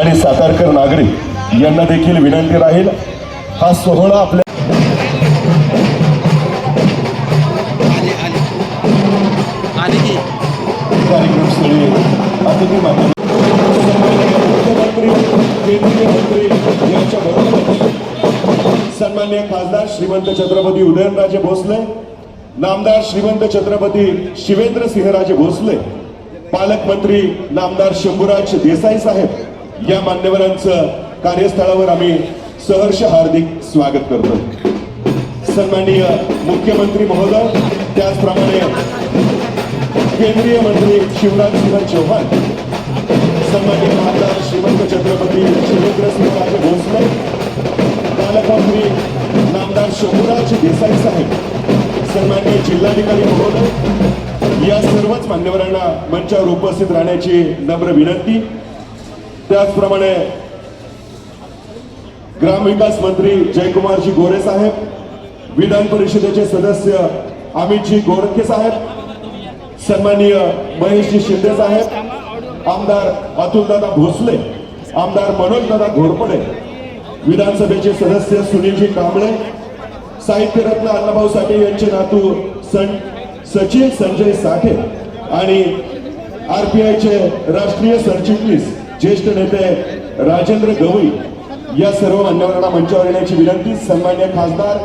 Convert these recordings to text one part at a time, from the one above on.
आणि सातारकर नागरिक यांना देखील विनंती राहील हा सोहळा आपल्या कार्यक्रमस्थळी अतिथी माननीय मुख्यमंत्री केंद्रीय मंत्री यांच्या बरोबर सन्माननीय खासदार श्रीमंत छत्रपती उदयनराजे भोसले, नामदार श्रीमंत छत्रपती शिवेंद्रसिंहराजे भोसले, पालकमंत्री नामदार शंभूराज देसाई साहेब या मान्यवरांचं कार्यस्थळावर आम्ही सहर्ष हार्दिक स्वागत करतो। सन्माननीय मुख्यमंत्री महोदय, त्याचप्रमाणे केंद्रीय मंत्री शिवराज सिंह चौहान, सन्माननीय खासदार श्रीमंत छत्रपती शिवेंद्रसिंहराजे भोसले, पालकमंत्री नामदार शंभूराज देसाई साहेब, सन्माननीय जिल्हाधिकारी महोदय या सर्वच मान्यवरांना मंचावर उपस्थित राहण्याची नम्र विनंती। त्याचप्रमाणे ग्रामविकास मंत्री जयकुमारजी गोरे साहेब, विधान परिषदेचे सदस्य अमितजी गोरखे साहेब, सन्माननीय महेशजी शिंदे साहेब, आमदार अतुलदादा भोसले, आमदार मनोजदादा घोरपडे, विधानसभेचे सदस्य सुनीलजी कांबळे, साहित्यरत्न अण्णाभाऊ साठे यांचे नातू सचिन संजय साठे आणि आरपीआयचे राष्ट्रीय सरचिटणीस ज्येष्ठ नेते राजेंद्र गवई या सर्व मान्यवरांना मंचावर येण्याची विनंती। सन्माननीय खासदार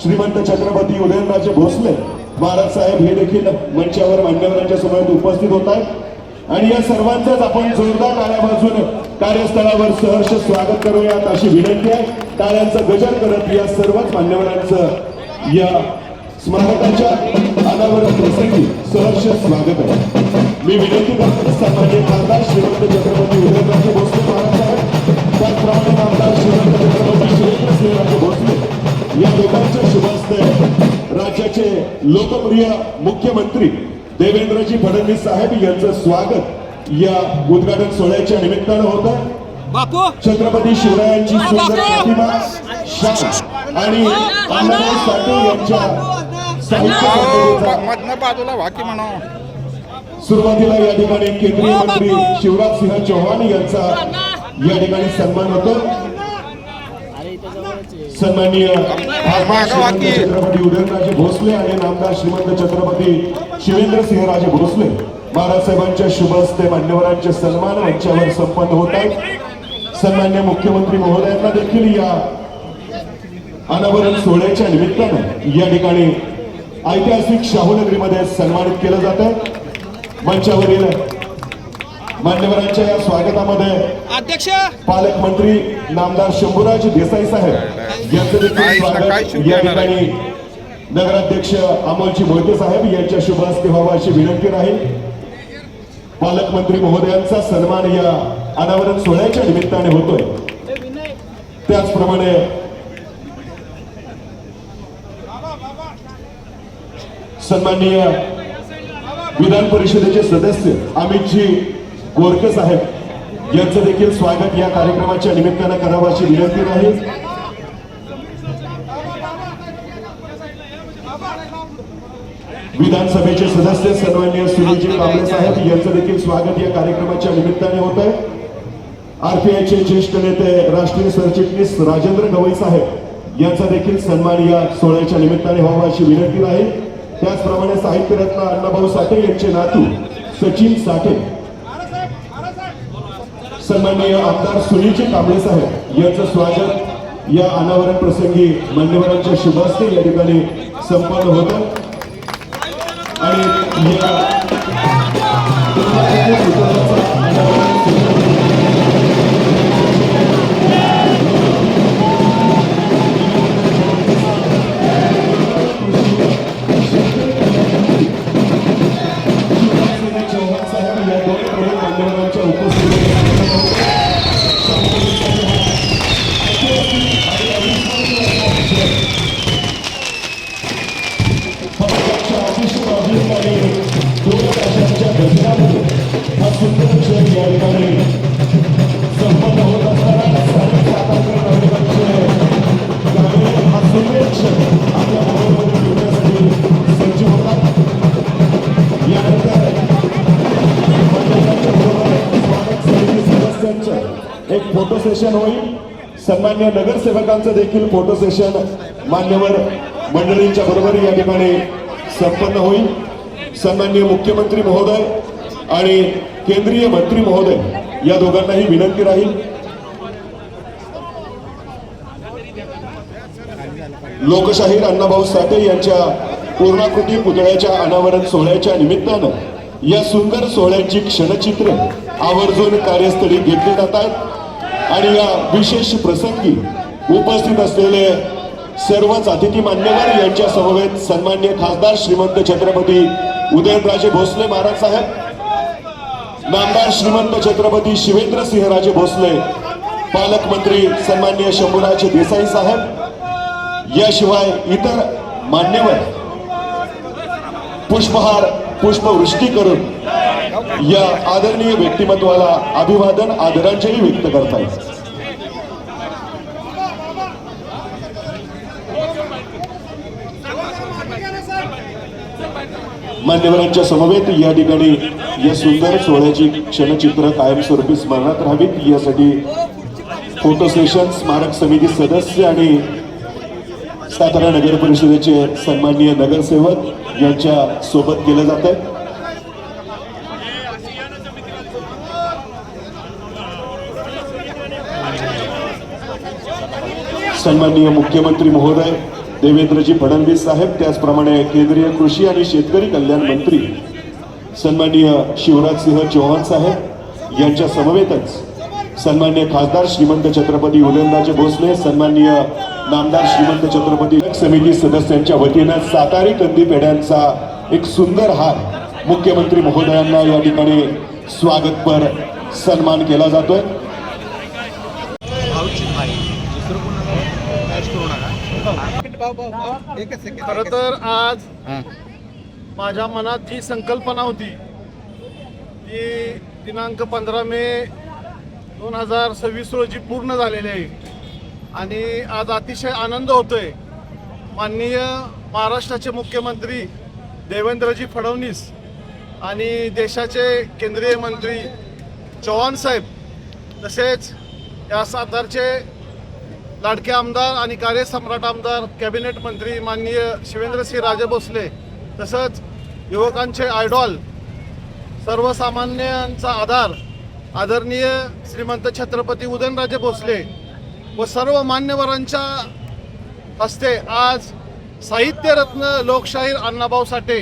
श्रीमंत छत्रपती उदयनराजे भोसले महाराज साहेब हे देखील मंचावर मान्यवरांच्या समोर उपस्थित होत आहेत आणि या सर्वांचंच आपण जोरदार टाळ्या वाजवून कार्यस्थळावर सहर्ष स्वागत करूयात अशी विनंती आहे। टाळ्यांचा गजर करत या सर्वच मान्यवरांचं या स्मारकाच्या अनावरण प्रसंगी सहर्ष स्वागत आहे। मी विनंती करतो सन्माननीय खासदार श्रीमंत छत्रपती उदयनराजे भोसले महाराज साहेब, त्याचप्रमाणे नामदार श्रीमंत छत्रपती शिवेंद्रसिंहराजे भोसले या दोघांच्या शुभ हस्ते राज्याचे लोकप्रिय मुख्यमंत्री देवेंद्रजी फडणवीस साहेब यांचं स्वागत या उद्घाटन सोहळ्याच्या निमित्तानं होतं। छत्रपती शिवरायांची सुंदर प्रतिमा शान आणि अण्णाभाऊ साठे यांच्या सुरुवातीला या ठिकाणी केंद्रीय मंत्री शिवराज सिंह चौहान यांचा या ठिकाणी सन्मान होतो। सन्माननीय छत्रपती उदयनराजे भोसले आणि नामदार श्रीमंत छत्रपती शिवेंद्रसिंहराजे भोसले महाराज साहेबांच्या शुभ हस्ते मान्यवरांचे सन्मान मंचावर संपन्न होत आहेत। सन्माननीय मुख्यमंत्री महोदयांना देखील या अनावरण सोहळ्याच्या निमित्तानं या ठिकाणी ऐतिहासिक शाहूनगरीमध्ये सन्मानित केलं जात आहे। मंचावरील मान्यवरांच्या या स्वागतामध्ये अध्यक्ष पालकमंत्री नामदार शंभूराज देसाई साहेब यांचं देखील स्वागत या ठिकाणी नगराध्यक्ष अमोलजी मोहिते साहेब यांच्या शुभ हस्ते व्हावा अशी विनंती राहील। पालकमंत्री महोदयांचा सन्मान या अनावरण सोहळ्याच्या निमित्ताने होतोय। त्याचप्रमाणे सन्माननीय विधान परिषदेचे सदस्य अमितजी गोरखे साहेब यांचं देखील स्वागत या कार्यक्रमाच्या निमित्तानं करावं अशी विनंती राहील। विधानसभेचे सदस्य सन्माननीय सुनीलजी कांबळे साहेब यांचं देखील स्वागत या कार्यक्रमाच्या निमित्ताने होत आहे। आरपीआयचे ज्येष्ठ नेते राष्ट्रीय सरचिटणीस राजेंद्र गवई साहेब यांचा देखील सन्मान या सोहळ्याच्या निमित्ताने व्हावा अशी विनंती राहील। त्याचप्रमाणे साहित्यरत्न अण्णाभाऊ साठे यांचे नातू सचिन साठे, सन्माननीय आमदार सुनीलजी कांबळे साहेब यांचं स्वागत या अनावरण प्रसंगी मान्यवरांच्या शुभ हस्ते या ठिकाणी संपन्न होतं आणि एक सेशन होईल. सन्मान्य नगरसेवकांचं देखील फोटो सेशन मान्यवर मंडळींच्या बरोबर या ठिकाणी संपन्न होईल. सन्मान्य मुख्यमंत्री महोदय आणि केंद्रीय मंत्री महोदय या दोघांनाही विनंती राहील. लोकशाहीर अण्णाभाऊ साठे यांच्या पूर्णाकृती पुतळ्याच्या अनावरण सोहळ्याच्या निमित्तानं या सुंदर सोहळ्याची क्षणचित्रे आवर्जून कार्यस्थळी घेतली जात आहेत आणि या विशेष प्रसंगी उपस्थित असलेले सर्वच अतिथी मान्यवर यांच्या समवेत सन्मान्य खासदार श्रीमंत छत्रपती उदयनराजे भोसले महाराज साहेब, नामदार श्रीमंत छत्रपती शिवेंद्रसिंहराजे भोसले, पालकमंत्री सन्मान्य शंभूराज देसाई साहेब, याशिवाय इतर मान्यवर पुष्पहार पुष्पवृष्टी करून या आदरणीय व्यक्तिमत्वाला अभिवादन आदरांजली व्यक्त करतात. मान्यवरांच्या समवेत या ठिकाणी या सुंदर सोहळ्याची क्षणचित्र कायमस्वरूपी स्मरणात राहावीत यासाठी फोटो सेशन स्मारक समिती सदस्य आणि सातारा नगर परिषदेचे सन्माननीय नगरसेवक यांच्या सोबत केलं जात आहे. सन्माननीय मुख्यमंत्री महोदय देवेंद्रजी फडणवीस साहेब, त्याचप्रमाणे केंद्रीय कृषी आणि शेतकरी कल्याण मंत्री सन्माननीय शिवराजसिंह चौहान साहेब यांच्या समवेतच सन्माननीय खासदार श्रीमंत छत्रपती उदयनराजे भोसले, सन्माननीय नामदार श्रीमंत छत्रपती समिती सदस्यांच्या वतीनं सातारी कंदी पेढ्यांचा एक सुंदर हार मुख्यमंत्री महोदयांना या ठिकाणी स्वागतपर सन्मान केला जातोय. खरं तर आज माझ्या मनात जी संकल्पना होती ती दिनांक 15 मे 2026 रोजी पूर्ण झालेली आहे आणि आज अतिशय आनंद होतोय. माननीय महाराष्ट्राचे मुख्यमंत्री देवेंद्रजी फडणवीस आणि देशाचे केंद्रीय मंत्री चौहान साहेब, तसेच या सातारचे लाडके आमदार आणि कार्यसम्राट आमदार कॅबिनेट मंत्री माननीय शिवेंद्रसिंह राजे भोसले, तसंच युवकांचे आयडॉल सर्वसामान्यांचा आधार आदरणीय श्रीमंत छत्रपती उदयनराजे भोसले व सर्व मान्यवरांच्या हस्ते आज साहित्यरत्न लोकशाहीर अण्णाभाऊ साठे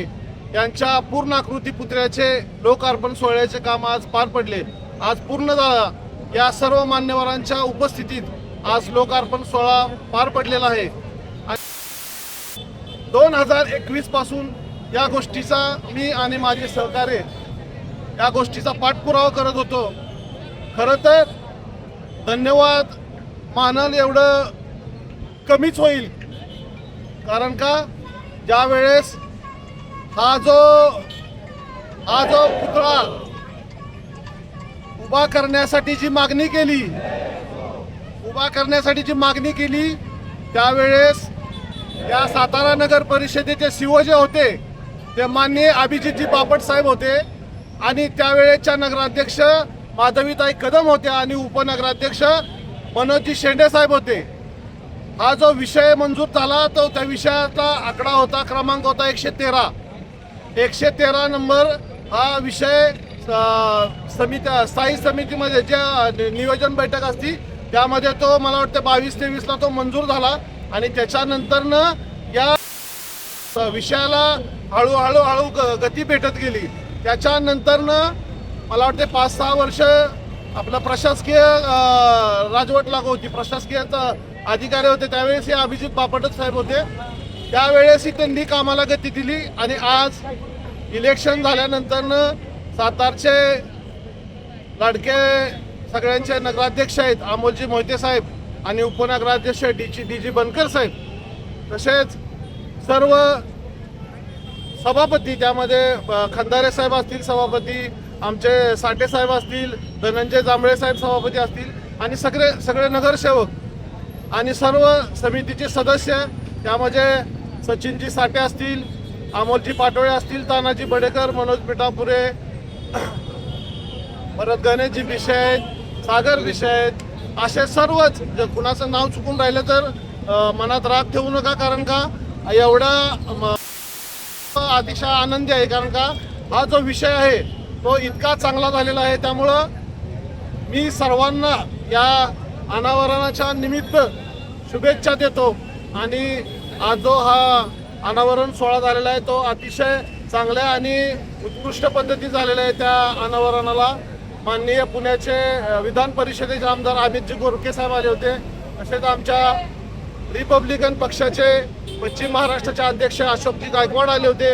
यांच्या पूर्णाकृती पुतळ्याचे लोकार्पण सोहळ्याचे काम आज पार पडले. आज पूर्ण झाला. या सर्व मान्यवरांच्या उपस्थितीत आज लोकार्पण सोहळा पार पडलेला आहे. 2021 पासून या गोष्टीचा मी आणि माझे सहकार्य या गोष्टीचा पाठपुरावा करत होतो. खरं तर धन्यवाद मानल एवढं कमीच होईल, कारण का ज्या वेळेस हा जो पुतळा उभा करण्यासाठी जी मागणी केली त्यावेळेस या सातारा नगर परिषदेचे सीओ जे होते ते माननीय अभिजितजी बापट साहेब होते आणि त्यावेळेच्या नगराध्यक्ष माधवीताई कदम होत्या आणि उपनगराध्यक्ष मनोजजी शेंडे साहेब होते. हा जो विषय मंजूर झाला तो त्या विषयाचा आकडा होता, क्रमांक होता 113 नंबर. हा विषय स्थायी समितीमध्ये जे नियोजन बैठक असती त्यामध्ये तो मला वाटतं 22-23ला तो मंजूर झाला आणि त्याच्यानंतरनं या विषयाला हळूहळू गती भेटत गेली. त्याच्यानंतरनं मला वाटते 5-6 वर्ष आपलं प्रशासकीय राजवट लागू होती, प्रशासकीय अधिकारी होते त्यावेळेस हे अभिजित बापटच साहेब होते. त्यावेळेसही त्यांनी कामाला गती दिली आणि आज इलेक्शन झाल्यानंतरनं सातारचे लाडके सगळ्यांचे नगराध्यक्ष आहेत अमोलजी मोहिते साहेब आणि उपनगराध्यक्ष डी.जी. बनकर साहेब, तसेच सर्व सभापती, त्यामध्ये खंदारे साहेब असतील सभापती, आमचे साठे साहेब असतील, धनंजय जांभळे साहेब सभापती असतील आणि सगळे नगरसेवक आणि सर्व समितीचे सदस्य, त्यामध्ये सचिनजी साठे असतील, अमोलजी पाटोळे असतील, तानाजी बडेकर, मनोज पिठापुरे, परत गणेशजी विषय, सागर विषय असे सर्वच जर कुणाचं नाव चुकून राहिलं तर मनात राग ठेवू नका, कारण का एवढा अतिशय आनंदी आहे, कारण का हा जो विषय आहे तो इतका चांगला झालेला आहे. त्यामुळं मी सर्वांना या अनावरणाच्या निमित्त शुभेच्छा देतो. आणि आज जो हा अनावरण सोहळा झालेला आहे तो अतिशय चांगल्या आणि उत्कृष्ट पद्धती झालेला आहे. त्या अनावरणाला माननीय पुण्याचे विधान परिषदेचे आमदार अमितजी गोरके साहेब आले होते. तसेच आमच्या रिपब्लिकन पक्षाचे पश्चिम महाराष्ट्राचे अध्यक्ष अशोकजी गायकवाड आले होते.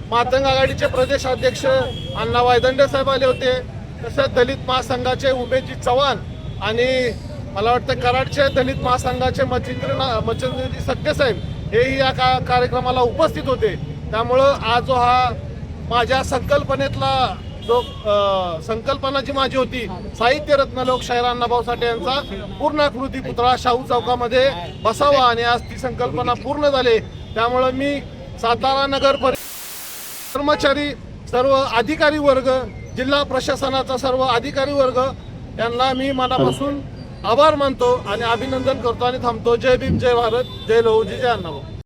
मातंग आघाडीचे प्रदेश अध्यक्ष अण्णा वायदंडे साहेब आले होते. तसेच दलित महासंघाचे उमेशजी चव्हाण आणि मला वाटतं कराडचे दलित महासंघाचे मच्छिंद्रजी सत्ते साहेब हेही या कार्यक्रमाला उपस्थित होते. त्यामुळं आज जो हा माझ्या संकल्पनेतला जो संकल्पना जी माझी होती साहित्यरत्न लोकशाहीर अण्णाभाऊ साठे यांचा पूर्णाकृती पुतळा शाहू चौकामध्ये बसावा, आणि आज ती संकल्पना पूर्ण झाली. त्यामुळं मी सातारा नगर कर्मचारी, सर्व अधिकारी वर्ग, जिल्हा प्रशासनाचा सर्व अधिकारी वर्ग यांना मी मनापासून आभार मानतो आणि अभिनंदन करतो आणि थांबतो. जय भीम, जय भारत, जय लहुजी, जय अण्णाभाऊ.